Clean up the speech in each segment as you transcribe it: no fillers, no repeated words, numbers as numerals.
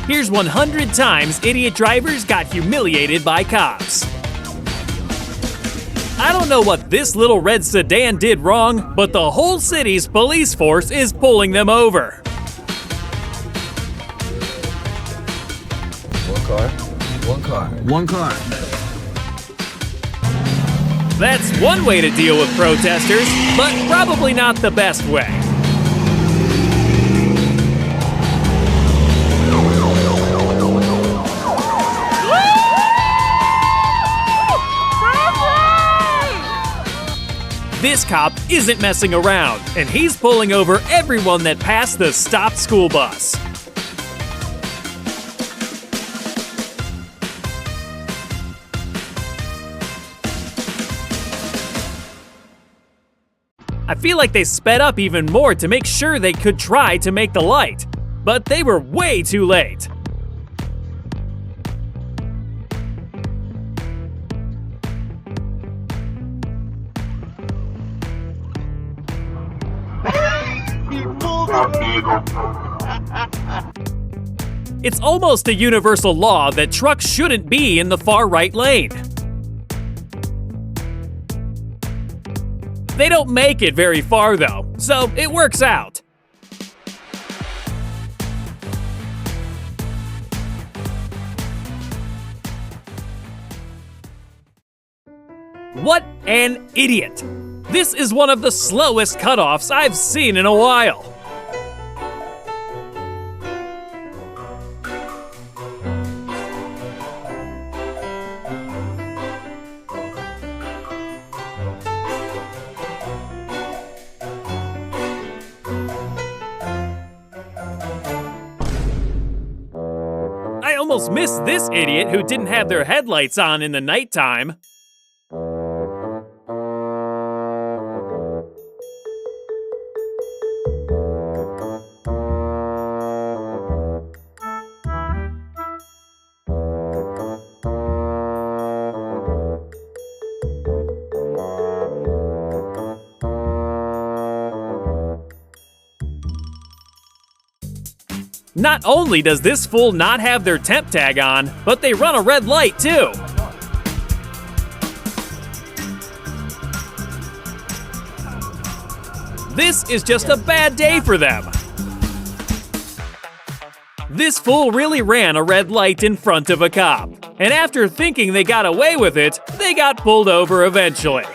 Here's 100 times idiot drivers got humiliated by cops. I don't know what this little red sedan did wrong, but the whole city's police force is pulling them over. One car. That's one way to deal with protesters, but probably not the best way. This cop isn't messing around, and he's pulling over everyone that passed the stopped school bus. I feel like they sped up even more to make sure they could try to make the light, but they were way too late. It's almost a universal law that trucks shouldn't be in the far right lane. They don't make it very far though, so it works out. What an idiot! This is one of the slowest cutoffs I've seen in a while. I almost missed this idiot who didn't have their headlights on in the nighttime. Not only does this fool not have their temp tag on, but they run a red light too. This is just a bad day for them. This fool really ran a red light in front of a cop, and after thinking they got away with it, they got pulled over eventually.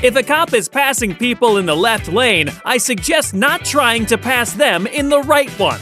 If a cop is passing people in the left lane, I suggest not trying to pass them in the right one.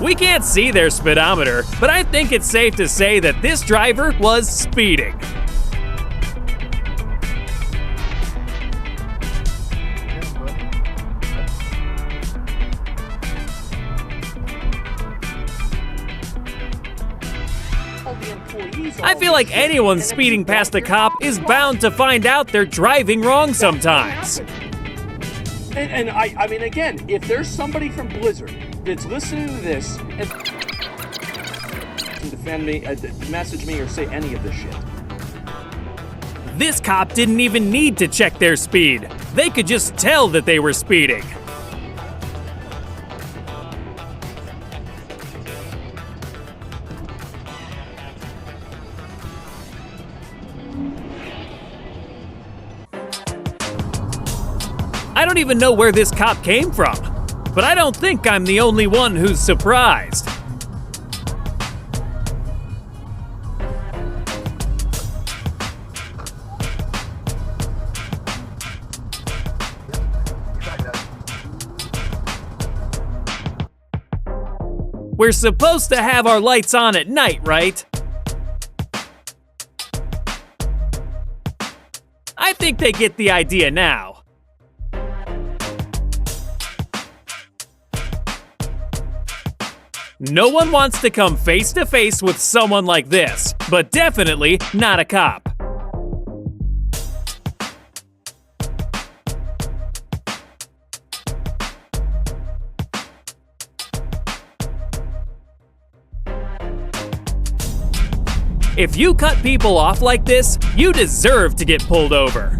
We can't see their speedometer, but I think it's safe to say that this driver was speeding. I feel like anyone speeding past a cop is bound to find out they're driving wrong sometimes. And I mean, again, if there's somebody from Blizzard that's listening to this and defend me, message me, or say any of this shit. This cop didn't even need to check their speed. They could just tell that they were speeding. I don't even know where this cop came from, but I don't think I'm the only one who's surprised. We're supposed to have our lights on at night, right? I think they get the idea now. No one wants to come face to face with someone like this, but definitely not a cop. If you cut people off like this, you deserve to get pulled over.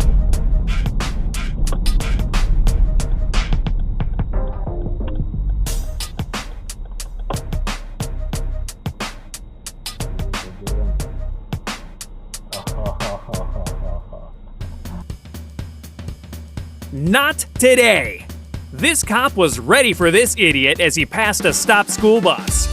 Not today! This cop was ready for this idiot as he passed a stopped school bus.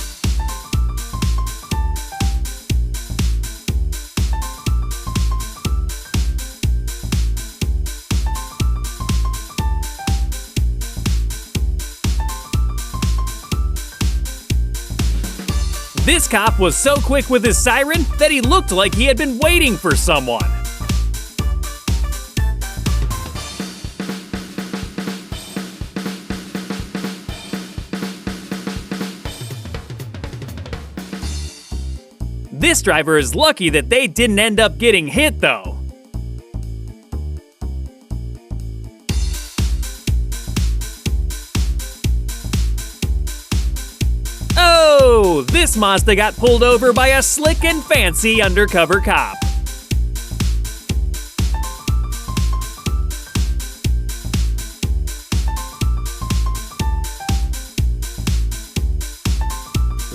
This cop was so quick with his siren that he looked like he had been waiting for someone. This driver is lucky that they didn't end up getting hit, though. Oh, this Mazda got pulled over by a slick and fancy undercover cop.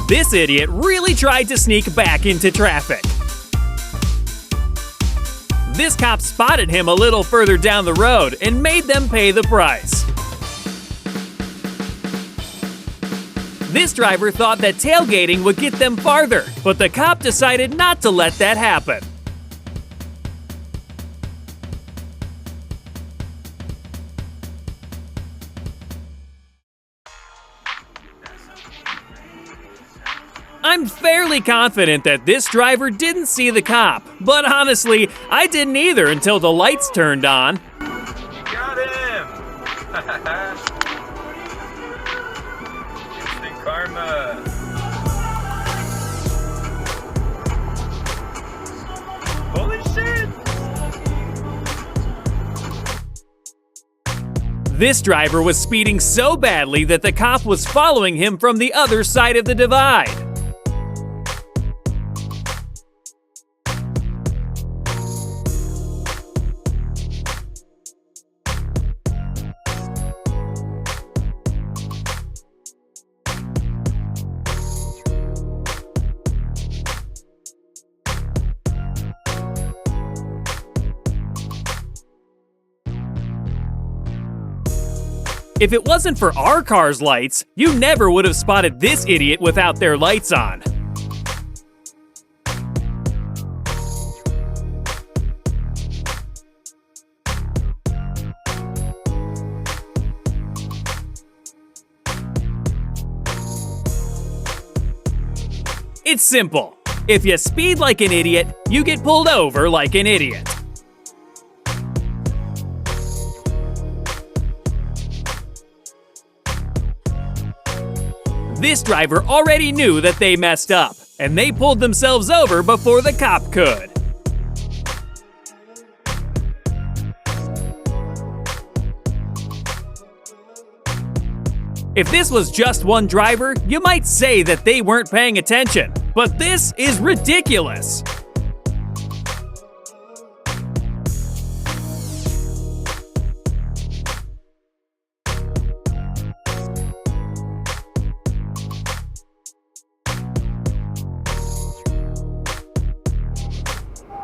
This idiot really tried to sneak back into traffic. This cop spotted him a little further down the road and made them pay the price. This driver thought that tailgating would get them farther, but the cop decided not to let that happen. I'm fairly confident that this driver didn't see the cop, but honestly, I didn't either until the lights turned on. Got him! Instant Karma! Holy shit! This driver was speeding so badly that the cop was following him from the other side of the divide. If it wasn't for our car's lights, you never would have spotted this idiot without their lights on. It's simple. If you speed like an idiot, you get pulled over like an idiot. This driver already knew that they messed up, and they pulled themselves over before the cop could. If this was just one driver, you might say that they weren't paying attention, but this is ridiculous.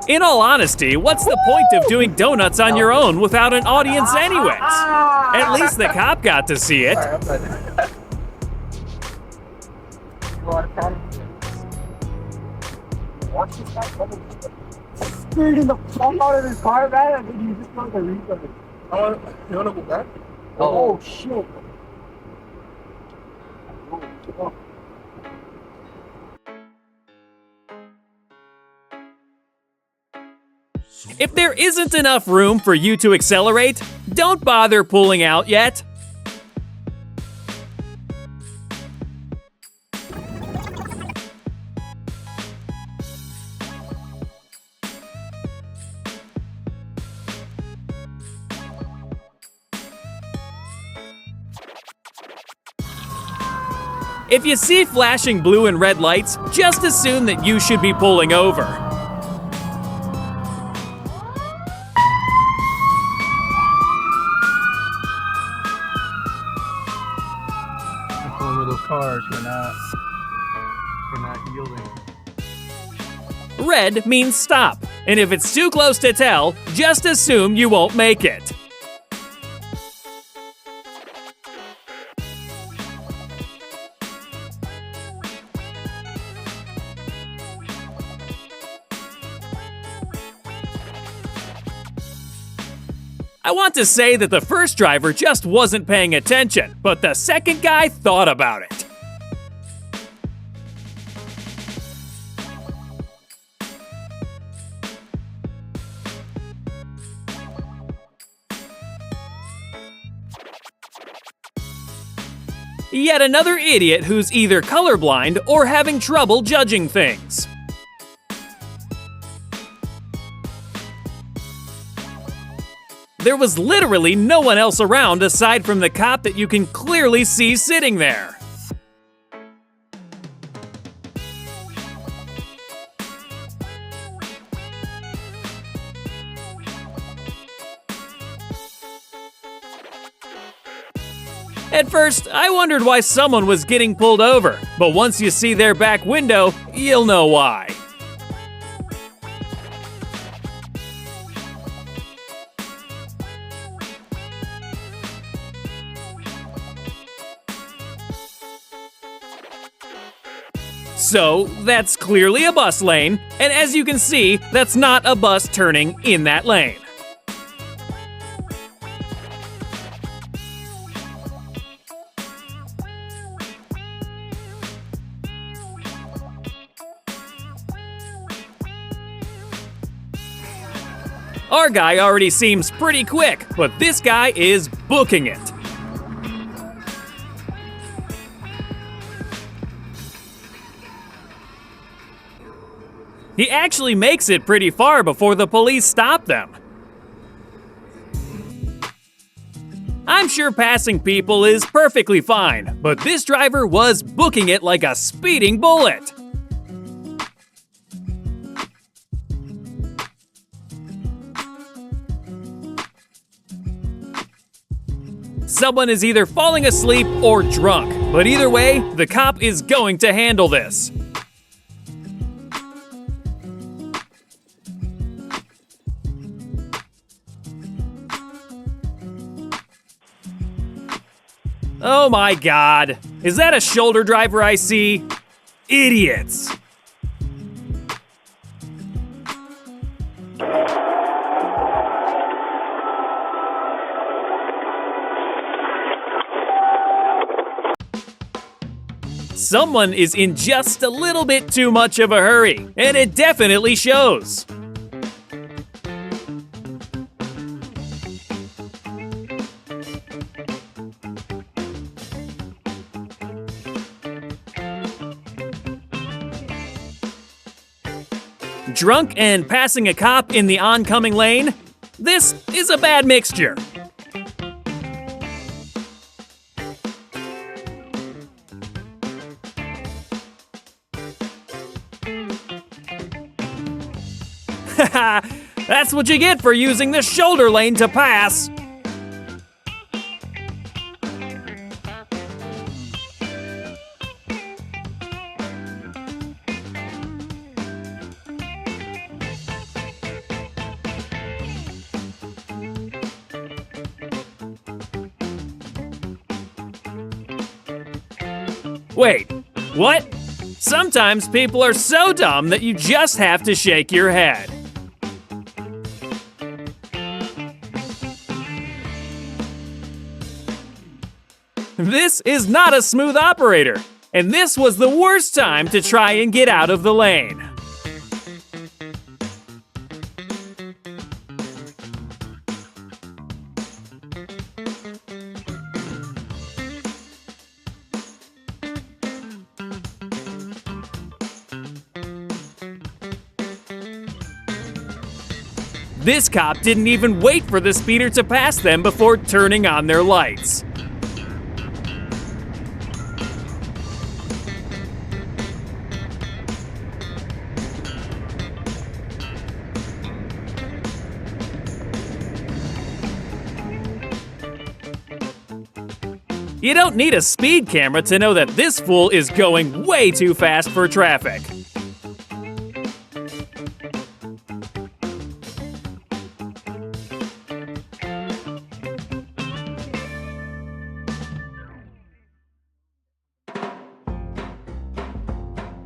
In all honesty, what's the point of doing donuts on your own without an audience anyways? At least the cop got to see it. Speeding the fuck out of his car, man, and then you just go to refund it. You wanna go back? Oh shit. Oh. If there isn't enough room for you to accelerate, don't bother pulling out yet. If you see flashing blue and red lights, just assume that you should be pulling over. Pulling with those cars, we're not yielding. Red means stop, and if it's too close to tell, just assume you won't make it. I want to say that the first driver just wasn't paying attention, but the second guy thought about it. Yet another idiot who's either colorblind or having trouble judging things. There was literally no one else around aside from the cop that you can clearly see sitting there. At first, I wondered why someone was getting pulled over, but once you see their back window, you'll know why. So, that's clearly a bus lane, and as you can see, that's not a bus turning in that lane. Our guy already seems pretty quick, but this guy is booking it. He actually makes it pretty far before the police stop them. I'm sure passing people is perfectly fine, but this driver was booking it like a speeding bullet. Someone is either falling asleep or drunk, but either way, the cop is going to handle this. Oh my God, is that a shoulder driver I see? Idiots! Someone is in just a little bit too much of a hurry, and it definitely shows. Drunk and passing a cop in the oncoming lane? This is a bad mixture. Haha, that's what you get for using the shoulder lane to pass. Wait, what? Sometimes people are so dumb that you just have to shake your head. This is not a smooth operator, and this was the worst time to try and get out of the lane. This cop didn't even wait for the speeder to pass them before turning on their lights. You don't need a speed camera to know that this fool is going way too fast for traffic.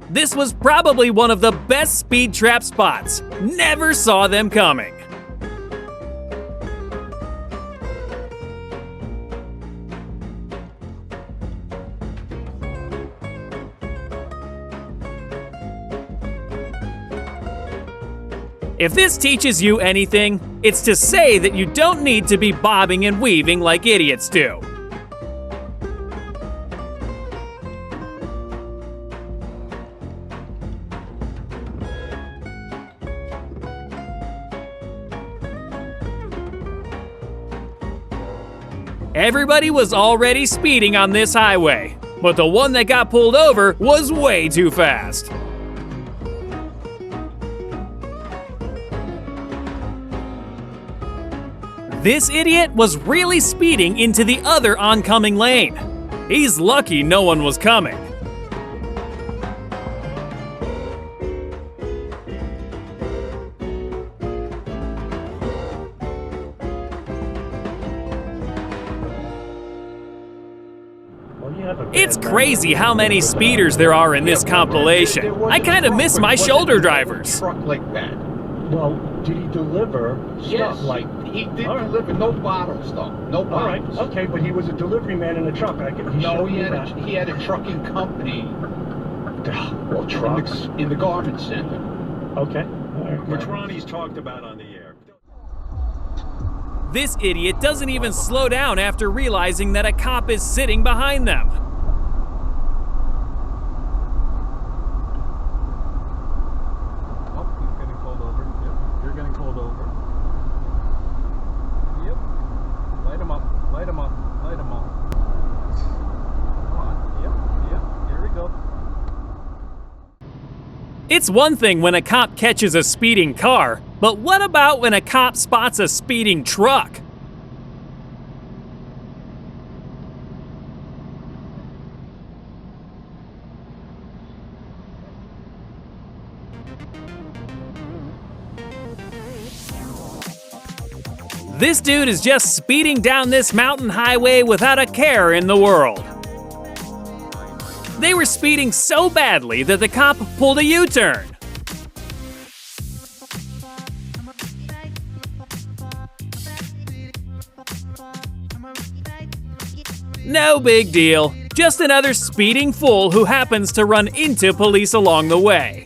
This was probably one of the best speed trap spots. Never saw them coming. If this teaches you anything, it's to say that you don't need to be bobbing and weaving like idiots do. Everybody was already speeding on this highway, but the one that got pulled over was way too fast. This idiot was really speeding into the other oncoming lane. He's lucky no one was coming. It's crazy how many speeders there are in this compilation. I kind of miss my shoulder drivers. Truck like that. Well, did he deliver Yes, stuff like? he did All right. deliver no bottles though. No All right, bottles. okay, but he was a delivery man in a truck. I can. No, he had a trucking company Well, trucks. in the garment center. Okay. All right. Which Ronnie's talked about on the air. This idiot doesn't even slow down after realizing that a cop is sitting behind them. Oh, he's getting pulled over. Yep, you're getting pulled over. Yep. Light him up, light him up, light him up. Come on. Yep, here we go. It's one thing when a cop catches a speeding car, but what about when a cop spots a speeding truck? This dude is just speeding down this mountain highway without a care in the world. They were speeding so badly that the cop pulled a U-turn. No big deal, just another speeding fool who happens to run into police along the way.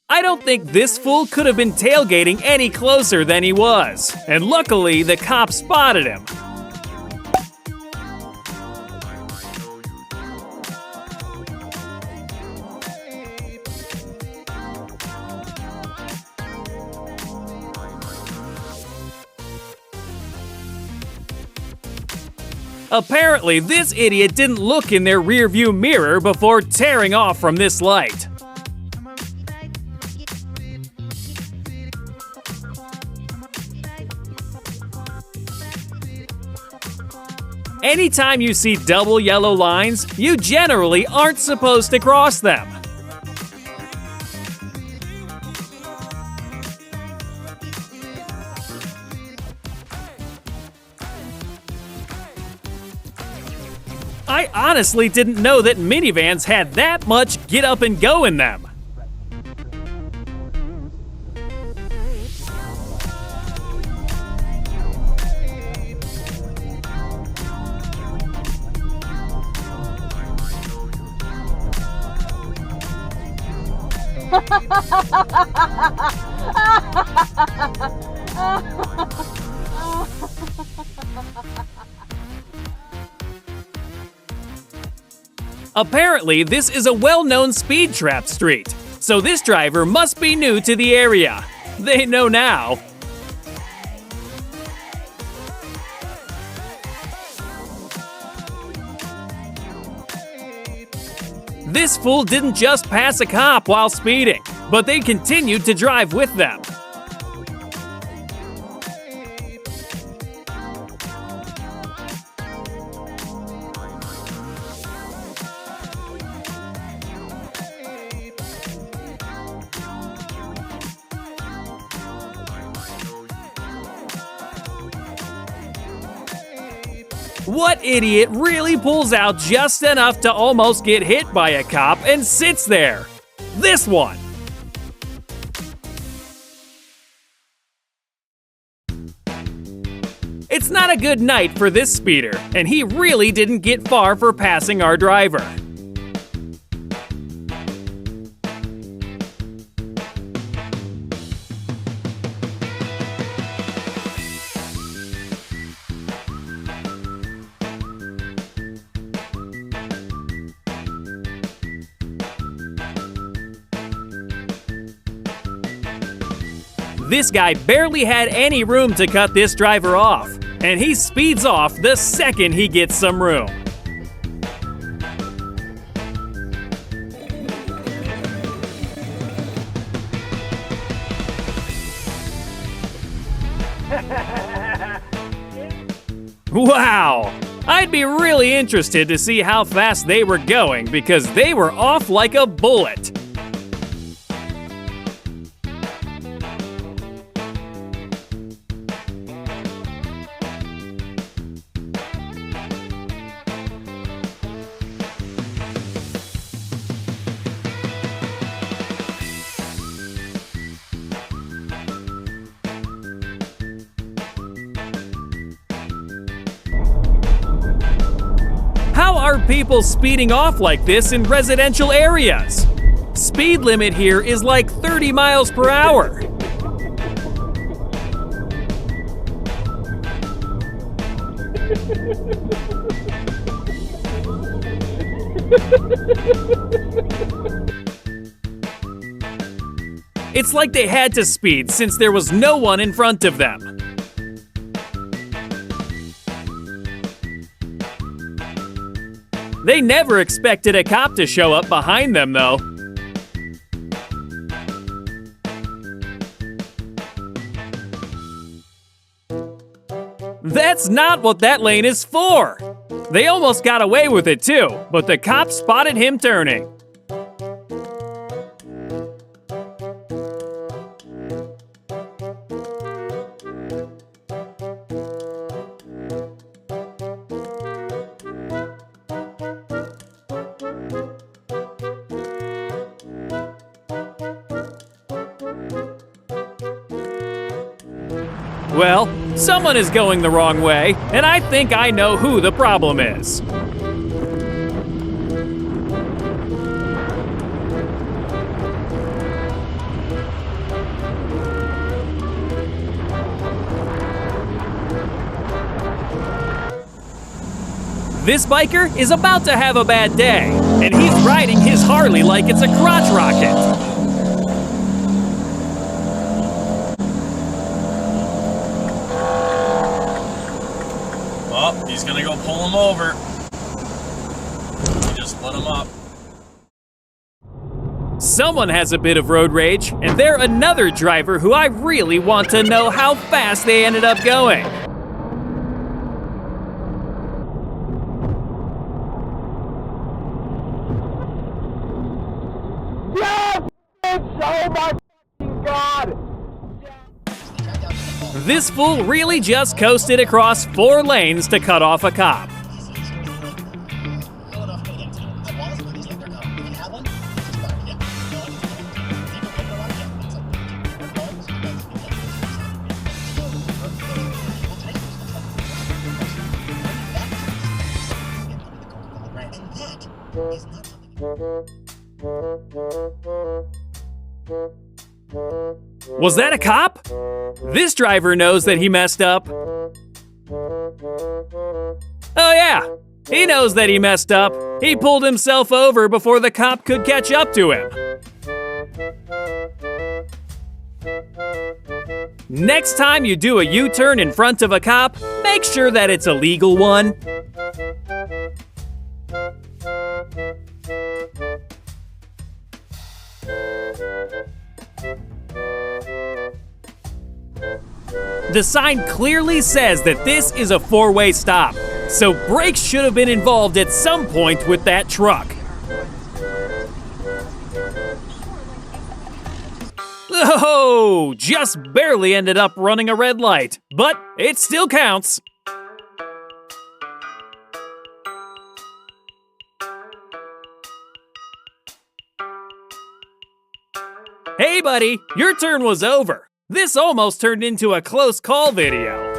I don't think this fool could have been tailgating any closer than he was, and luckily the cop spotted him. Apparently, this idiot didn't look in their rearview mirror before tearing off from this light. Anytime you see double yellow lines, you generally aren't supposed to cross them. I honestly didn't know that minivans had that much get up and go in them. Apparently, this is a well-known speed trap street. So this driver must be new to the area. They know now. This fool didn't just pass a cop while speeding, but they continued to drive with them. What idiot really pulls out just enough to almost get hit by a cop and sits there? This one. It's not a good night for this speeder, and he really didn't get far for passing our driver. This guy barely had any room to cut this driver off, and he speeds off the second he gets some room. Wow! I'd be really interested to see how fast they were going because they were off like a bullet. How are people speeding off like this in residential areas? Speed limit here is like 30 miles per hour. It's like they had to speed since there was no one in front of them. They never expected a cop to show up behind them, though. That's not what that lane is for! They almost got away with it too, but the cop spotted him turning. Well, someone is going the wrong way, and I think I know who the problem is. This biker is about to have a bad day, and he's riding his Harley like it's a crotch rocket. He's gonna go pull him over. He just split him up. Someone has a bit of road rage, and they're another driver who I really want to know how fast they ended up going. Yes! Oh my God! This fool really just coasted across 4 lanes to cut off a cop. Was that a cop? This driver knows that he messed up. Oh yeah, he knows that he messed up. He pulled himself over before the cop could catch up to him. Next time you do a U-turn in front of a cop, make sure that it's a legal one. The sign clearly says that this is a four-way stop, so brakes should have been involved at some point with that truck. Oh, just barely ended up running a red light, but it still counts. Hey buddy, your turn was over. This almost turned into a close call video.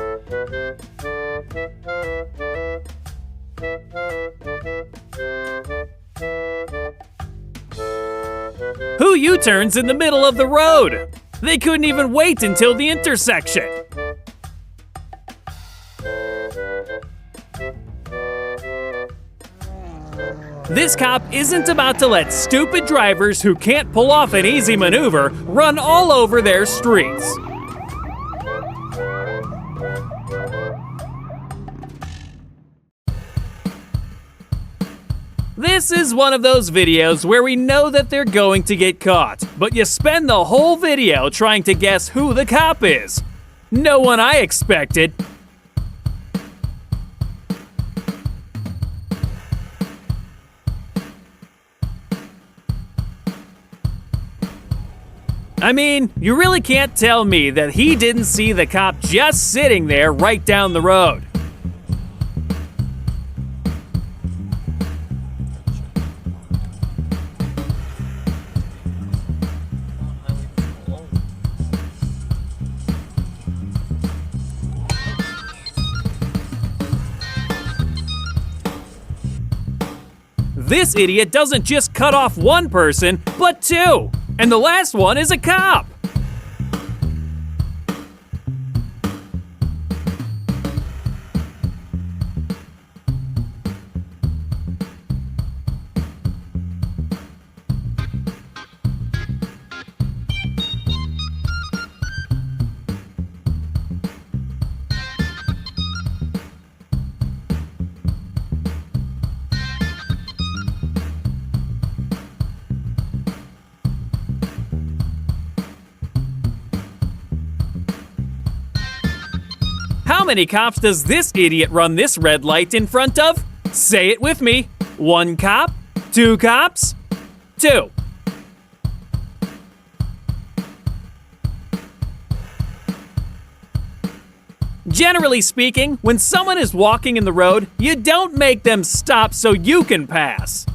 Who U-turns in the middle of the road? They couldn't even wait until the intersection. This cop isn't about to let stupid drivers who can't pull off an easy maneuver run all over their streets. This is one of those videos where we know that they're going to get caught, but you spend the whole video trying to guess who the cop is. No one I expected. I mean, you really can't tell me that he didn't see the cop just sitting there right down the road. This idiot doesn't just cut off one person, but two. And the last one is a cop. How many cops does this idiot run this red light in front of? Say it with me. 1 cop? 2 cops? 2. Generally speaking, when someone is walking in the road, you don't make them stop so you can pass.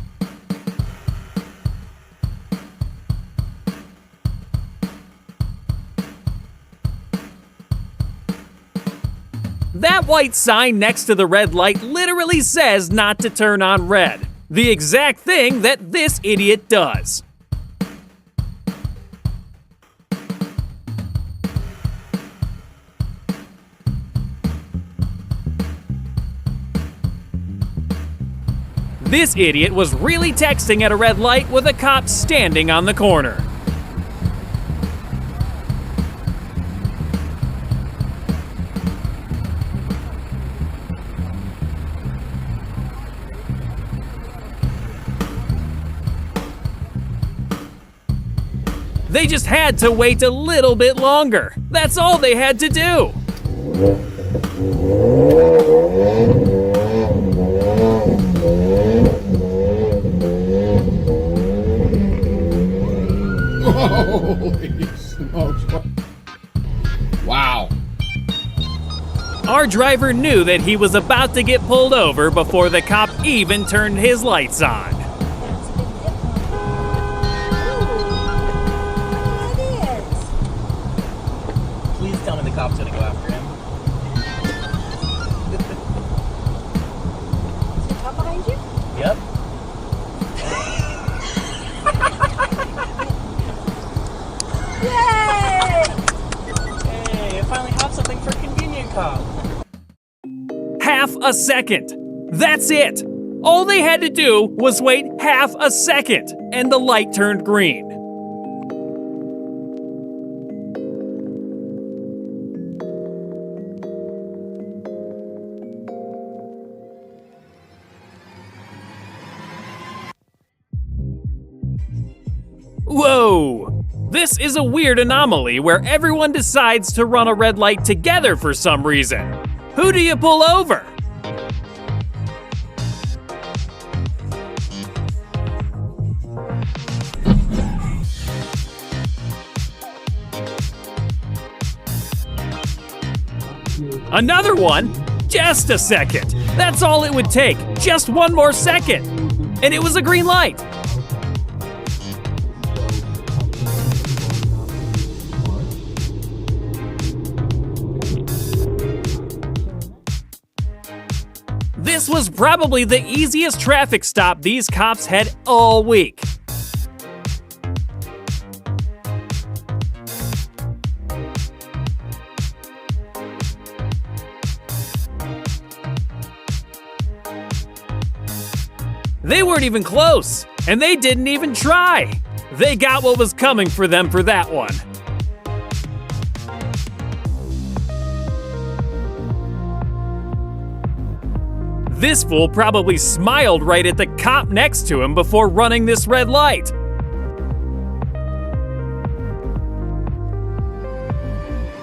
That white sign next to the red light literally says not to turn on red. The exact thing that this idiot does. This idiot was really texting at a red light with a cop standing on the corner. They just had to wait a little bit longer. That's all they had to do. Holy smokes. Wow. Our driver knew that he was about to get pulled over before the cop even turned his lights on. Please tell me the cop's gonna go after him. Is the cop behind you? Yep. Yay! Hey, I finally have something for convenient cop. Half a second. That's it. All they had to do was wait half a second, and the light turned green. Whoa! This is a weird anomaly where everyone decides to run a red light together for some reason. Who do you pull over? Another one? Just a second. That's all it would take. Just one more second. And it was a green light. This was probably the easiest traffic stop these cops had all week. They weren't even close, and they didn't even try. They got what was coming for them for that one. This fool probably smiled right at the cop next to him before running this red light.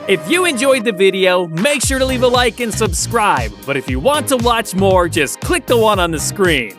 If you enjoyed the video, make sure to leave a like and subscribe. But if you want to watch more, just click the one on the screen.